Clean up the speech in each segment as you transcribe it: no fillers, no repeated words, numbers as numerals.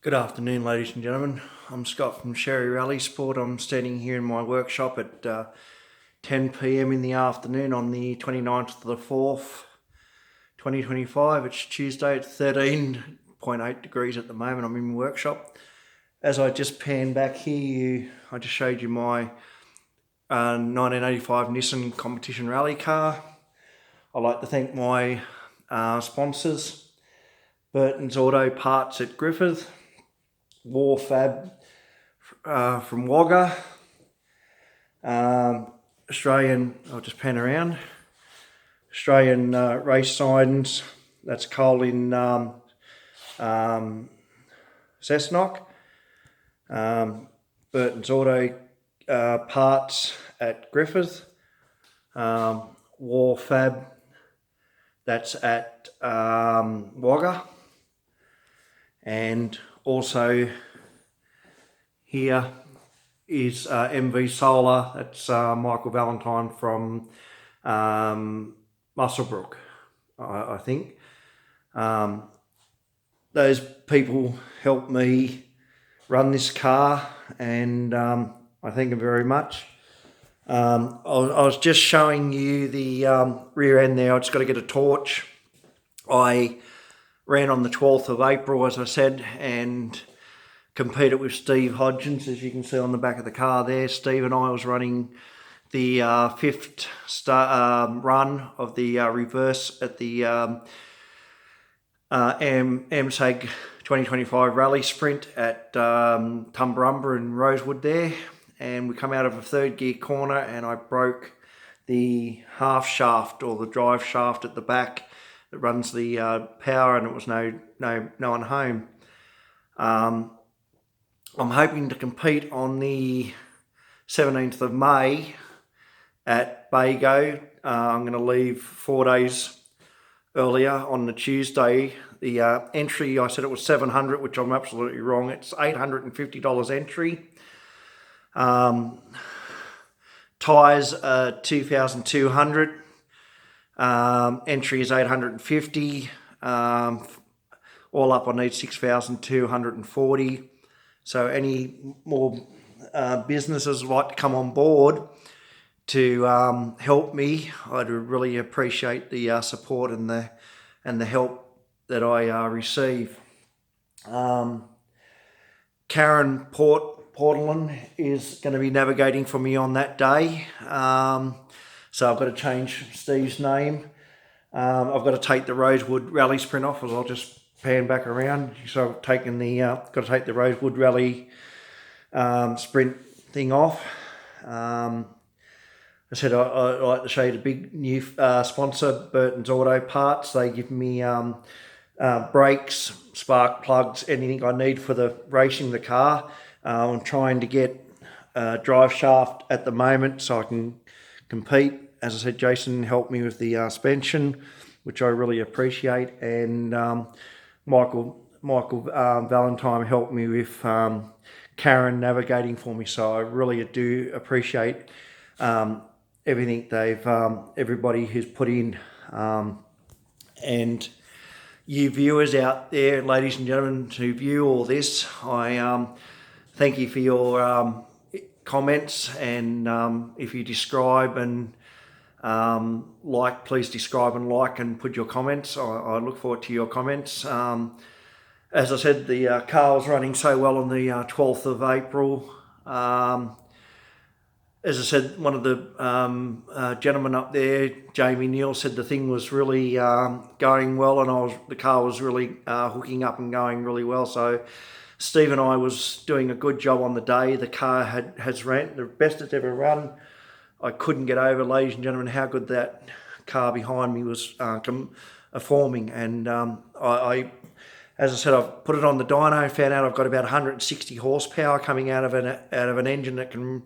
Good afternoon, ladies and gentlemen. I'm Scott from Sherry Rally Sport. I'm standing here in my workshop at 10 p.m. in the afternoon on the 29th of the 4th, 2025. It's Tuesday. It's 13.8 degrees at the moment. I'm in my workshop. As I just panned back here, I just showed you my 1985 Nissan competition rally car. I'd like to thank my sponsors, Burton's Auto Parts at Griffith, War Fab from Wagga, Australian, I'll just pan around, Australian Race Signs, that's Cole in Cessnock, Burton's Auto Parts at Griffith, War Fab, that's at Wagga, and also here is MV Solar, that's Michael Valentine from Muswellbrook, I think. Those people helped me run this car, and I thank them very much. I was just showing you the rear end there. I just got to get a torch. I ran on the 12th of April, as I said, and competed with Steve Hodgins, as you can see on the back of the car there. Steve and I was running the fifth run of the reverse at the MSAG 2025 Rally Sprint at Tumbarumba and Rosewood there. And we come out of a third gear corner and I broke the half shaft, or the drive shaft at the back that runs the power, and it was no one home. I'm hoping to compete on the 17th of May at Bago. I'm going to leave 4 days earlier on the Tuesday. The entry, I said it was $700, which I'm absolutely wrong. It's $850 entry. Tyres are $2,200. Entry is $850. All up I need $6,240. So any more businesses would like to come on board to help me, I'd really appreciate the support and the help that I receive. Karen Portland is going to be navigating for me on that day. So I've got to change Steve's name. I've got to take the Rosewood Rally Sprint off, as I'll just pan back around. So I've taken the, got to take the Rosewood Rally Sprint thing off. I said I'd like to show you the big new sponsor, Burton's Auto Parts. They give me brakes, spark plugs, anything I need for the racing the car. I'm trying to get a drive shaft at the moment so I can compete. As I said, Jason helped me with the suspension, which I really appreciate, and Michael Valentine helped me with Karen navigating for me. So I really do appreciate everything everybody who's put in, and you viewers out there, ladies and gentlemen, to view all this, I thank you for your comments, and if you describe and please describe and like and put your comments. I look forward to your comments. As I said, the car was running so well on the 12th of April. As I said, one of the gentlemen up there, Jamie Neal, said the thing was really going well, and the car was really hooking up and going really well. So Steve and I was doing a good job on the day. The car has ran the best it's ever run. I couldn't get over, ladies and gentlemen, how good that car behind me was performing. And as I said, I've put it on the dyno, found out I've got about 160 horsepower coming out of an engine that can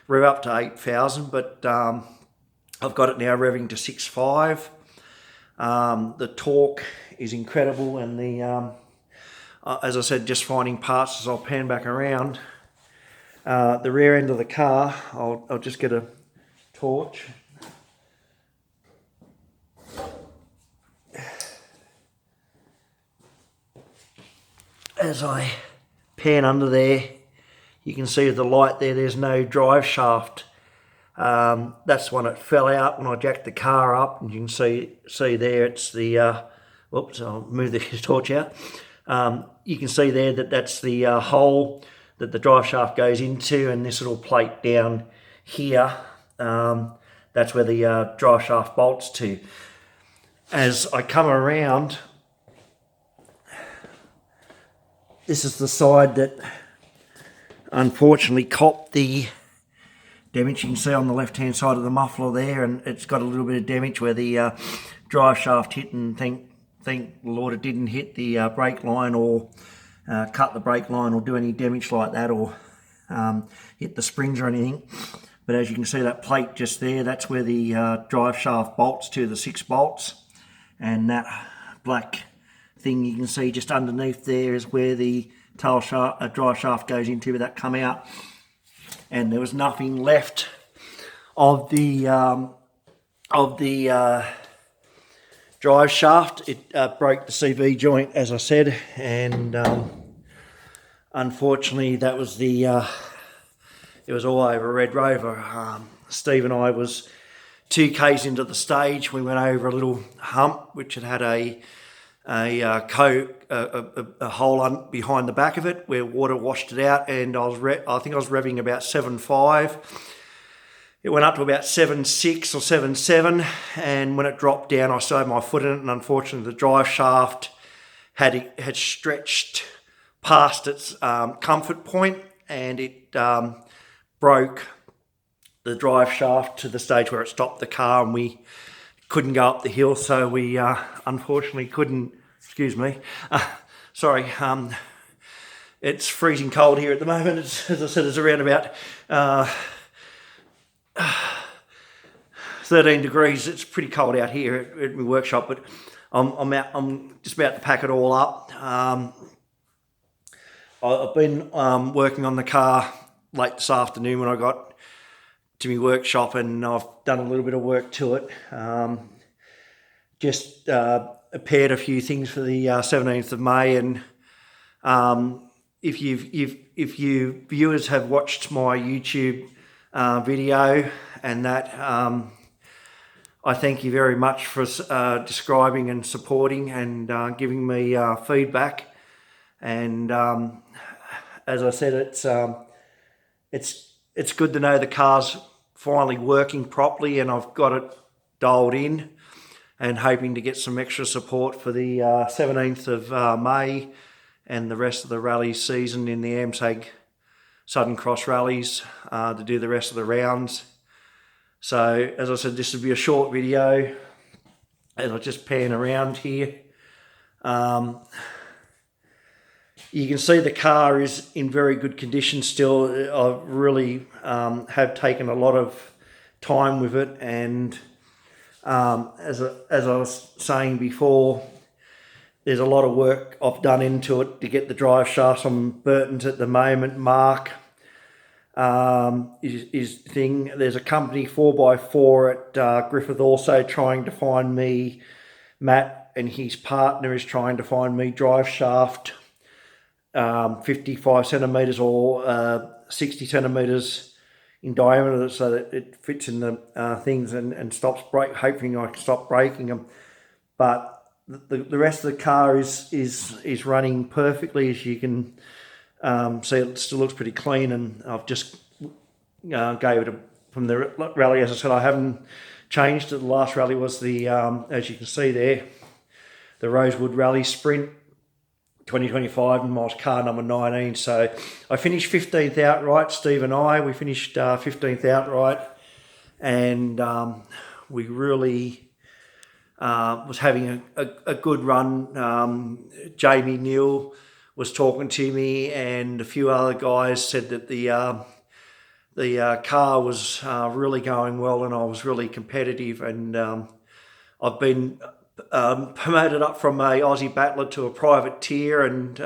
rev up to 8,000, but I've got it now revving to 6.5. The torque is incredible, and the as I said, just finding parts as I'll pan back around. The rear end of the car, I'll just get a torch. As I pan under there, you can see the light there, there's no drive shaft. That's when it fell out when I jacked the car up, and you can see there it's the, whoops, I'll move the torch out. You can see there that that's the hole that the drive shaft goes into, and this little plate down here, that's where the drive shaft bolts to. As I come around, this is the side that unfortunately copped the damage. You can see on the left hand side of the muffler there, and it's got a little bit of damage where the drive shaft hit, and thank the Lord it didn't hit the brake line or cut the brake line or do any damage like that, or hit the springs or anything. But as you can see, that plate just there, that's where the drive shaft bolts to, the 6 bolts, and that black thing you can see just underneath there is where the tail shaft, drive shaft goes into, with that come out. And there was nothing left of the drive shaft. It broke the CV joint, as I said, and unfortunately that was it was all over Red Rover. Steve and I was 2Ks into the stage. We went over a little hump which had a hole behind the back of it where water washed it out, and I think I was revving about 7.5. It went up to about 7.6 or 7.7, and when it dropped down, I sewed my foot in it, and unfortunately the drive shaft had stretched past its comfort point, and it broke the drive shaft to the stage where it stopped the car, and we couldn't go up the hill, so we unfortunately couldn't. Excuse me. Sorry. It's freezing cold here at the moment. As I said, it's around about 13 degrees. It's pretty cold out here at my workshop, but I'm just about to pack it all up. I've been working on the car late this afternoon when I got to my workshop, and I've done a little bit of work to it. Just paired a few things for the 17th of May, and if you viewers have watched my YouTube video, and that I thank you very much for describing and supporting and giving me feedback. And as I said, it's good to know the car's finally working properly, and I've got it dialed in, and hoping to get some extra support for the 17th of May and the rest of the rally season in the AMSAG Southern Cross rallies to do the rest of the rounds. So as I said, this will be a short video as I just pan around here. You can see the car is in very good condition still. I really have taken a lot of time with it, and as I was saying before, there's a lot of work I've done into it to get the drive shafts on Burton's at the moment. Mark is thing. There's a company 4x4 at Griffith also trying to find me. Matt and his partner is trying to find me drive shaft 55 centimetres or 60 centimetres in diameter, so that it fits in the things and stops hoping I can stop breaking them. But the rest of the car is running perfectly, as you can see. It still looks pretty clean, and I've just gave it from the rally. As I said, I haven't changed it. The last rally was the as you can see there, the Rosewood Rally Sprint 2025, and I was car number 19. So I finished 15th outright. Steve and we finished 15th outright, and we really was having a good run. Jamie Neal was talking to me, and a few other guys said that the car was really going well, and I was really competitive, and I've been promoted up from a Aussie battler to a private tier, and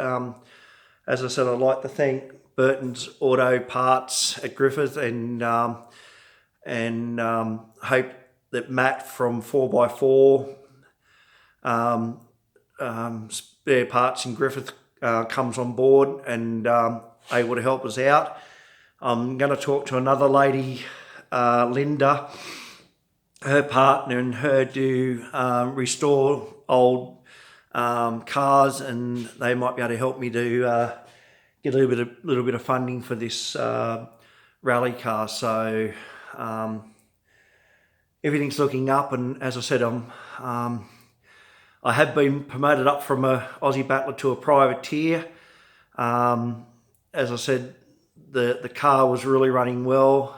as I said, I'd like to thank Burton's Auto Parts at Griffith, and hope that Matt from 4x4 Spare Parts in Griffith comes on board and able to help us out. I'm going to talk to another lady, Linda, her partner, and her do restore old cars, and they might be able to help me to get a little bit of funding for this rally car. So everything's looking up, and as I said, I have been promoted up from a Aussie battler to a privateer. As I said, the car was really running well.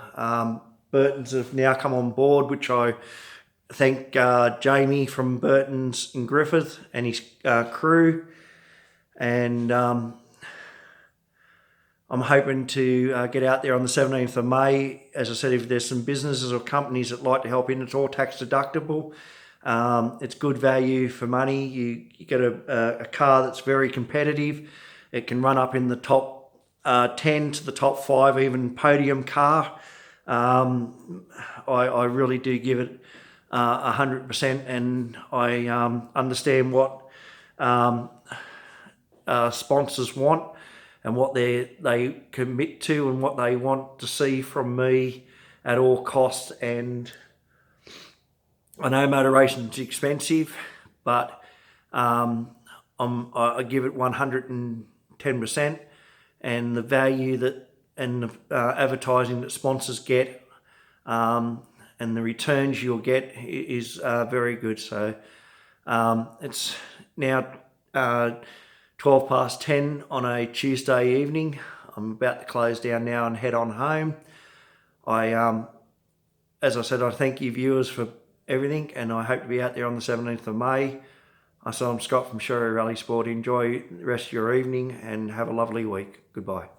Burton's have now come on board, which I thank Jamie from Burton's in Griffith and his crew. And I'm hoping to get out there on the 17th of May. As I said, if there's some businesses or companies that like to help in, it's all tax deductible. It's good value for money. You get a car that's very competitive. It can run up in the top 10 to the top 5, even podium car. I really do give it 100%, and I understand what sponsors want and what they commit to and what they want to see from me at all costs. And I know motor racing's expensive, but I give it 110%, and the value that and the advertising that sponsors get and the returns you'll get is very good. So it's now 10:12 on a Tuesday evening. I'm about to close down now and head on home. As I said, I thank you viewers for everything, and I hope to be out there on the 17th of May. I'm Scott from Sherry Rally Sport. Enjoy the rest of your evening and have a lovely week. Goodbye.